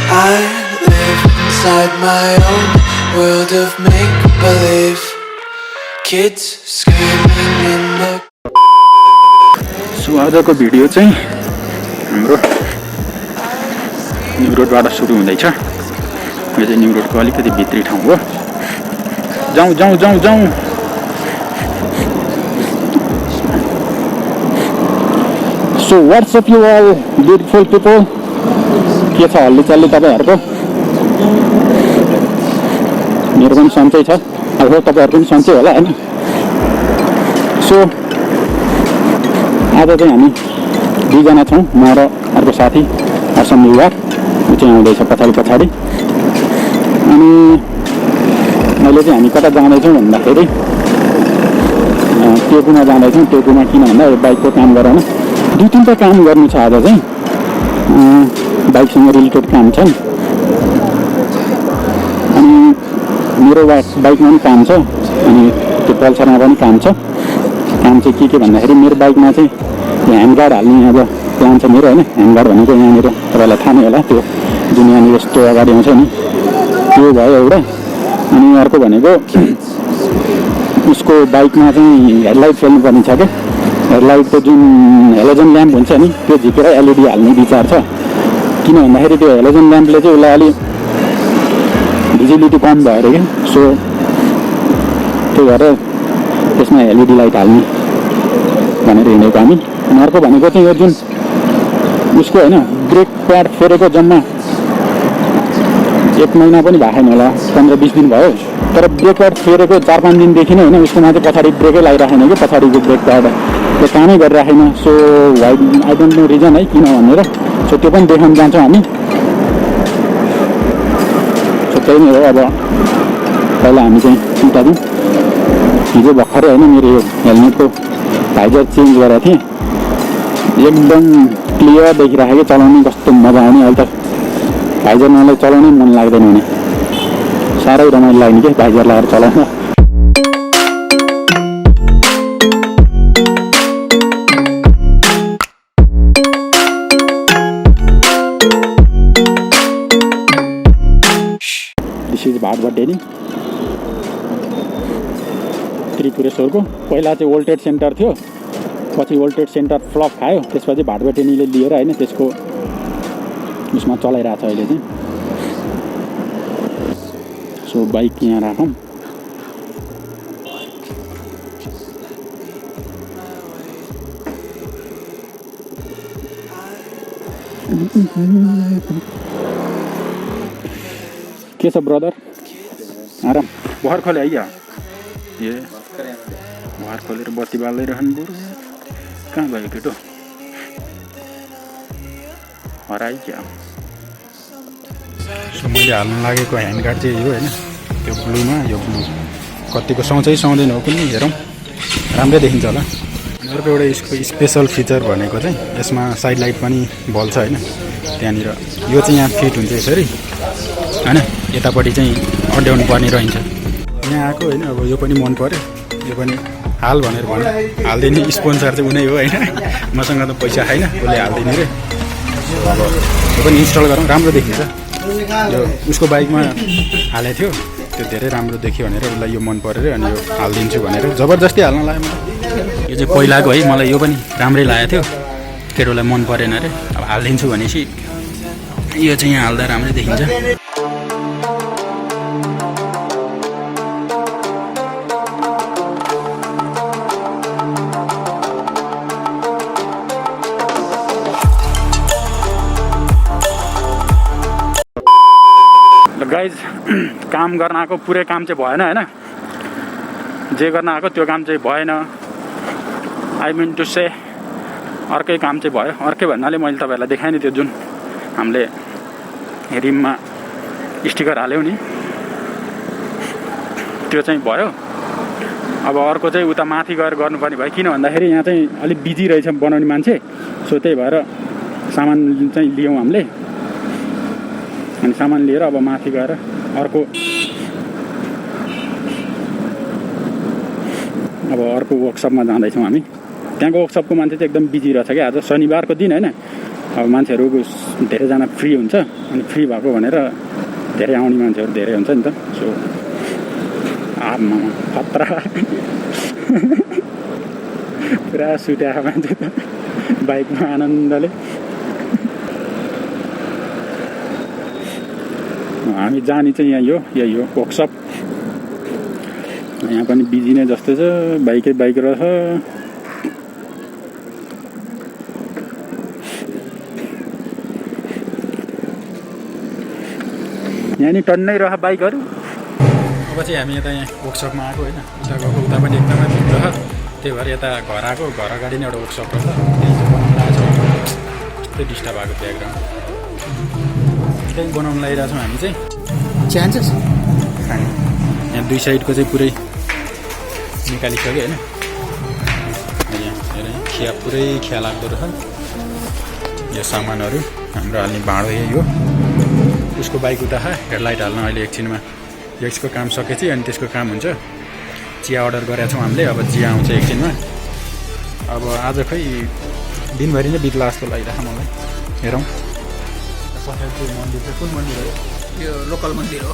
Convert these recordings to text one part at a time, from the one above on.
I live inside my own world of make-believe. Kids screaming in the. So आजको video चाहिँ हाम्रो new रोडबाट सुरु हुँदैछ। यो चाहिँ न्यू रोडको अलिकति भित्री ठाउँ हो। जाउँ जाउँ जाउँ जाउँ। So what's up you all beautiful people, के छ हल्लीचल्ली तपाईहरुको? मेरो पनि सन्चै छ, अब तपाईहरुको पनि सन्चै होला हैन? सो आज चाहिँ हामी दुईजना छौँ, म र अर्को साथी असम युवा, ऊ चाहिँ आउँदैछ पछाडि। अनि मैले चाहिँ हामी कता जाँदैछौँ भन्दाखेरि टेकुमा जाँदैछौँ। टेकुमा किन भन्दा यो बाइकको काम गराउन 2-3टा काम गर्नु छ आज चाहिँ। बाइकसँग रिलेटेड काम छ अनि मेरो बाइकमा पनि काम छ अनि त्यो पल्सरमा पनि काम छ। काम चाहिँ के भन्दाखेरि मेरो बाइकमा चाहिँ ह्यान्ड गार्ड हाल्ने अब प्लान छ मेरो हैन। ह्यान्ड गार्ड भनेको यहाँनिर तपाईँलाई थाहा नै होला, त्यो जुन यहाँनिर यस्तो अगाडि आउँछ नि त्यो भयो एउटा। अनि अर्को भनेको उसको बाइकमा चाहिँ हेडलाइट फेल्नु पर्ने छ क्या। हेडलाइटको जुन हेलोजन ल्याम्प हुन्छ नि त्यो झिकेर एलइडी हाल्ने विचार छ। किन भन्दाखेरि त्यो हेलोजन ल्याम्पले चाहिँ उसलाई अलि भिजिबिलिटी कम भयो अरे क्या। सो त्यो भएर त्यसमा एलइडी लाइट हाल्ने भनेर हिँडेको हामी। अनि अर्को भनेको चाहिँ यो जुन उसको होइन ब्रेक प्याड फेरेको जम्मा 1 महिना पनि भएको छैन होला, 15-20 दिन भयो। तर ब्रेक प्याड फेरेको 4-5 दिनदेखि नै होइन उसकोमा चाहिँ पछाडि ब्रेकै लगाइराखेन कि, पछाडिको ब्रेक प्याडले कामै गरिराखेन। So I don't know reason है किन भनेर। सो त्यो पनि देखाउन जान्छौँ हामी। सो त्यही नै हो। अब पहिला हामी चाहिँ उता जाउँ। हिजो भर्खरै होइन मेरो यो हेलमेटको भाइजर चेन्ज गरेको थिएँ, एकदम क्लियर देखिराखेको, चलाउनु कस्तो मजा आउने। अहिले त भाइजर मलाई चलाउनै मन लाग्दैन भने साह्रै रमाइलो लाग्ने क्या भाइजर लगाएर चलाउन। दिस इज भाटबटेनी त्रिपुरेश्वरको। पहिला चाहिँ वोल्टेज सेन्टर थियो, पछि वोल्टेज सेन्टर फ्लप खायो, त्यसपछि भाटबटेनीले लिएर होइन त्यसको उसमा चलाइरहेको छ अहिले चाहिँ। सो बाइक यहाँ राखौँ। के छ ब्रदर? आराम भर्खर खोले आइया ए भर्खर खोलेर बत्ती बाल्दै रहनु बरु। कहाँ गयो केटो? हराइ क्या? सो मैले हाल्नु लागेको ह्यान्ड गार्ड चाहिँ यो होइन, त्यो ब्लूमा। यो ब्लू कतिको सुहाउँछ कि सुहाउँदैन हो कुनै हेरौँ, राम्रै देखिन्छ होला। अर्को एउटा यसको स्पेसल फिचर भनेको चाहिँ यसमा साइड लाइट पनि बल्छ होइन। त्यहाँनिर यो चाहिँ यहाँ फिट हुन्छ यसरी होइन, यतापट्टि चाहिँ अड्याउनु पर्ने रहन्छ। यहाँ आएको होइन, अब यो पनि मन पऱ्यो, यो पनि हाल भनेर भन्यो। हालिदिने स्पोन्सर चाहिँ उनी हो होइन, मसँग त पैसा छैन, उसले हालिदिने रे। अब यो पनि इन्स्टल गरौँ, राम्रो देखिन्छ। यो उसको बाइकमा हालेको थियो, त्यो धेरै राम्रो देखियो भनेर उसलाई यो मन पऱ्यो अनि यो हालिदिन्छु भनेर जबरजस्ती हाल्न लाग्यो मलाई। यो चाहिँ पहिलाको है, मलाई यो पनि राम्रै लागेको थियो, केटोलाई मन परेन अरे। अब हालिदिन्छु भनेपछि यो चाहिँ यहाँ हाल्दा राम्रै देखिन्छ। गाइज काम गर्न आएको पुरै काम चाहिँ भएन होइन, जे गर्न आएको त्यो काम चाहिँ भएन। आई मिन टु से अर्कै काम चाहिँ भयो। अर्कै भन्नाले मैले तपाईँहरूलाई देखाएँ नि त्यो जुन हामीले रिममा स्टिकर हाल्यौँ नि त्यो चाहिँ भयो। अब अर्को चाहिँ उता माथि गएर गर्नुपर्ने भयो किन भन्दाखेरि यहाँ चाहिँ अलिक बिजी रहेछ बनाउने मान्छे सो त्यही भएर सामान चाहिँ लियौँ हामीले अनि सामान लिएर अब माथि गएर अर्को वर्कसपमा जाँदैछौँ हामी त्यहाँको वर्कसपको मान्छे चाहिँ एकदम बिजी रहेछ क्या आज शनिबारको दिन होइन अब मान्छेहरू धेरैजना फ्री हुन्छ अनि फ्री भएको भनेर धेरै आउने मान्छेहरू धेरै हुन्छ नि त सो आमा खतरा पुरा सुत्या मान्छे त बाइकमा आनन्दले हामी जाने चाहिँ यही हो वर्कसप यहाँ पनि बिजी नै जस्तो छ बाइकै बाइक रहेछ यहाँ नि टन्नै रह बाइकहरू अब चाहिँ हामी यता यहाँ वर्कसपमा आएको होइन उता गएको उता पनि एकदमै भिड रह त्यही भएर यता घर आएको घर अगाडि नै एउटा वर्कसप रहेछ त्यही चाहिँ बनाउनु लागेको छ त्यही डिस्टर्ब भएको ब्याकग्राउन्ड त्यही बनाउनु लागिरहेको छौँ हामी चाहिँ चान्सेस यहाँ दुई साइडको चाहिँ पुरै निकालिसक्यो होइन यहाँ खिया पुरै खिया लाग्दो रहेछ यो सामानहरू हाम्रो हाल्ने भाँडो यही हो उसको बाइक उता हेडलाइट हाल्न अहिले एकछिनमा यसको काम सकेपछि अनि त्यसको काम हुन्छ चिया अर्डर गरेका छौँ हामीले अब चिया आउँछ एकछिनमा अब आज खै दिनभरि नै बित्ला जस्तो लागिरहेको मलाई हेरौँ पछाडि मन्दिर चाहिँ कुन मन्दिर हो यो लोकल मन्दिर हो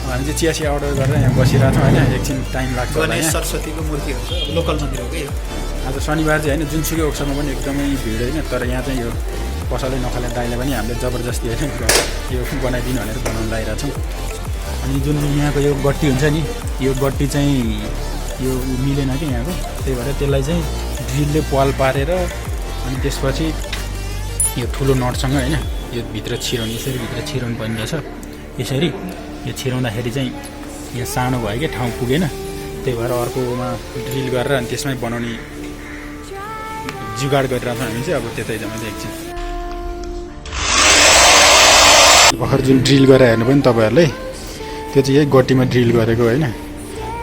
हामी चाहिँ चिया अर्डर गरेर यहाँ बसिरहेको छौँ होइन एकछिन टाइम लाग्छ गणेश सरस्वतीको मूर्तिहरू छ अब लोकल मन्दिर हो कि आज शनिबार चाहिँ होइन जुनसुकै वर्कसपमा पनि एकदमै भिड होइन तर यहाँ चाहिँ यो पसलै नखाले दाइले पनि हामीले जबरजस्ती होइन यो बनाइदिनु भनेर बनाउनु लागिरहेको छौँ अनि जुन यहाँको यो गट्टी हुन्छ नि यो गट्टी चाहिँ यो मिलेन कि यहाँको त्यही भएर त्यसलाई चाहिँ ड्रिलले पाल पारेर अनि त्यसपछि यो ठुलो नटसँग होइन यो भित्र छिराउनु यसरी भित्र छिराउनु पर्ने रहेछ यसरी यो छिराउँदाखेरि चाहिँ यहाँ सानो भयो क्या ठाउँ पुगेन त्यही भएर अर्कोमा ड्रिल गरेर अनि त्यसमै बनाउने जुगाड गरिरहेको छौँ हामी चाहिँ अब त्यतै जाँदा एकछिन भर्खर जुन ड्रिल गरेर हेर्नु पनि तपाईँहरूले त्यो चाहिँ यही गट्टीमा ड्रिल गरेको होइन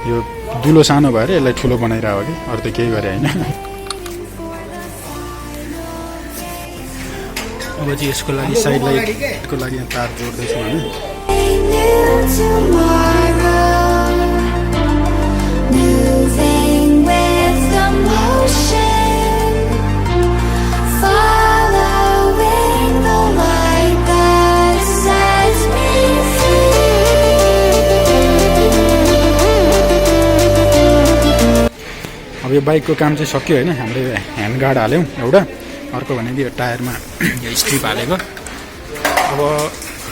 यो दुलो सानो भएर यसलाई ठुलो बनाइरहेको कि अरू त केही गरे होइन अब चाहिँ यसको लागि साइड लाइटको लागि यहाँ तार जोड्दैछौँ हामी अब यो बाइकको काम चाहिँ सक्यो होइन हामीले ह्यान्ड गार्ड हाल्यौँ एउटा अर्को भनेको यो टायरमा यो स्ट्रिप हालेको अब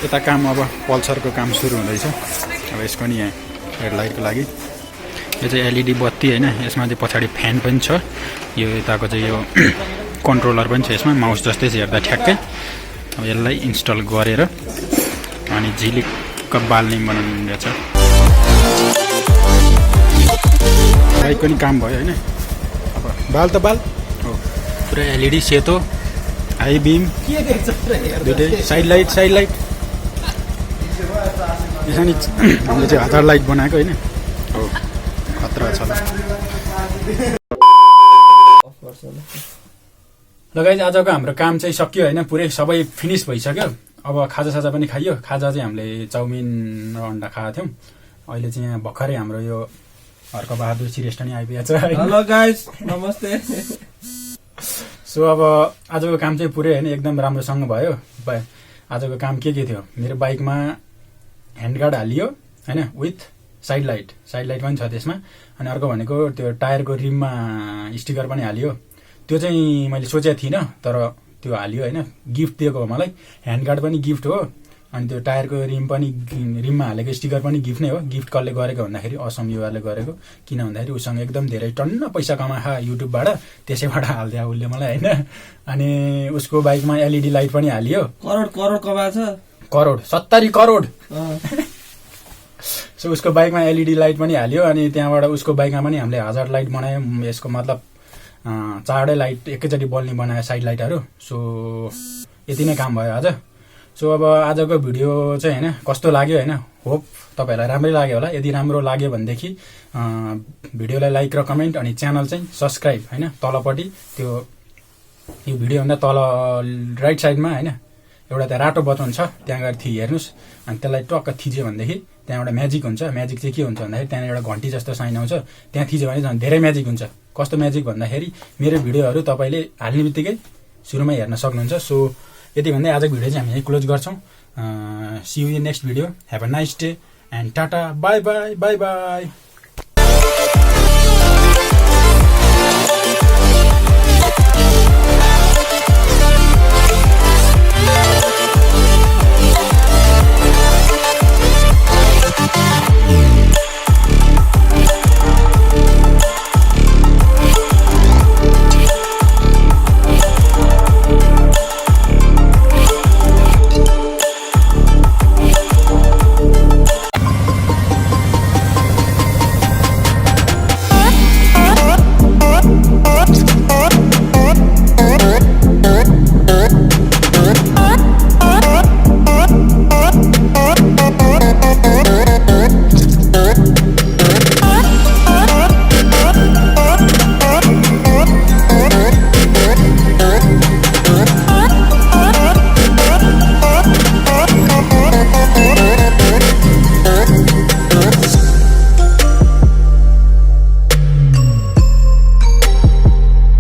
यता काम अब पल्सरको काम सुरु हुँदैछ अब यसको नि यहाँ हेडलाइटको लागि यो चाहिँ एलइडी बत्ती होइन यसमा चाहिँ पछाडि फ्यान पनि छ यो यताको चाहिँ यो कन्ट्रोलर पनि छ यसमा माउस जस्तै छ हेर्दा ठ्याक्कै अब यसलाई इन्स्टल गरेर अनि झिलिक्क बाल्ने बनाउनु रहेछ बाइक पनि काम भयो होइन अब बाल त बाल हो पुरा एलइडी सेतो हाई बिम दुइटै साइड लाइट यसरी हामीले चाहिँ हजार लाइट बनाएको होइन हो खतरा छ ल गाइस आजको हाम्रो काम चाहिँ सक्यो होइन पुरै सबै फिनिस भइसक्यो अब खाजा पनि खाइयो खाजा चाहिँ हामीले चाउमिन र अन्डा खाएको थियौँ अहिले चाहिँ यहाँ भर्खरै हाम्रो यो हर्कबहादुर श्रेष्ठ नि आइपुगेको छ हेलो गाइस नमस्ते सो अब आजको काम चाहिँ पुरै होइन एकदम राम्रोसँग भयो आजको काम के थियो मेरो बाइकमा ह्यान्ड गार्ड हालियो होइन विथ साइड लाइट पनि छ त्यसमा अनि अर्को भनेको त्यो टायरको रिममा स्टिकर पनि हालियो त्यो चाहिँ मैले सोचेको थिइनँ तर त्यो हालियो होइन गिफ्ट दिएको हो मलाई ह्यान्ड गार्ड पनि गिफ्ट हो अनि त्यो टायरको रिममा हालेको स्टिकर पनि गिफ्ट नै हो गिफ्ट कसले गरेको भन्दाखेरि असम युवाले गरेको किन भन्दाखेरि उसँग एकदम धेरै टन्न पैसा कमाखा युट्युबबाट त्यसैबाट हालिदियो उसले मलाई होइन अनि उसको बाइकमा एलइडी लाइट पनि हालियो करोड कमाएको छ करोड 70 करोड सो उसको बाइकमा एलइडी लाइट पनि हालियो अनि त्यहाँबाट उसको बाइकमा पनि हामीले 1000 लाइट बनायौँ यसको मतलब 4 लाइट एकैचोटि बल्ने बनायो साइड लाइटहरू सो यति नै काम भयो आज सो अब आजको भिडियो चाहिँ होइन कस्तो लाग्यो होइन होप तपाईहरुलाई राम्रै लाग्यो होला। यदि राम्रो लाग्यो भनेदेखि भिडियोलाई लाइक र कमेन्ट अनि च्यानल चाहिँ सब्स्क्राइब हैन तलपट्टि त्यो यो भिडियो भन्दा तल राइट साइडमा हैन एउटा त्यहाँ रातो बटन छ त्यहाँ गएर हेर्नुस् अनि त्यसलाई टक्क थिच्यो भनेदेखि त्यहाँ एउटा म्याजिक हुन्छ। म्याजिक चाहिँ के हुन्छ भन्दाखेरि त्यहाँ एउटा घण्टी जस्तो साइन आउँछ त्यहाँ थिच्यो भने झन् धेरै म्याजिक हुन्छ। कस्तो म्याजिक भन्दाखेरि मेरो भिडियोहरु तपाईले हाल्ने बित्तिकै सुरुमा हेर्न सक्नुहुन्छ। सो यति भन्दै आजको भिडियो चाहिँ हामी यही क्लोज गर्छौं। See you in next video. Have a nice day and tata bye bye bye by.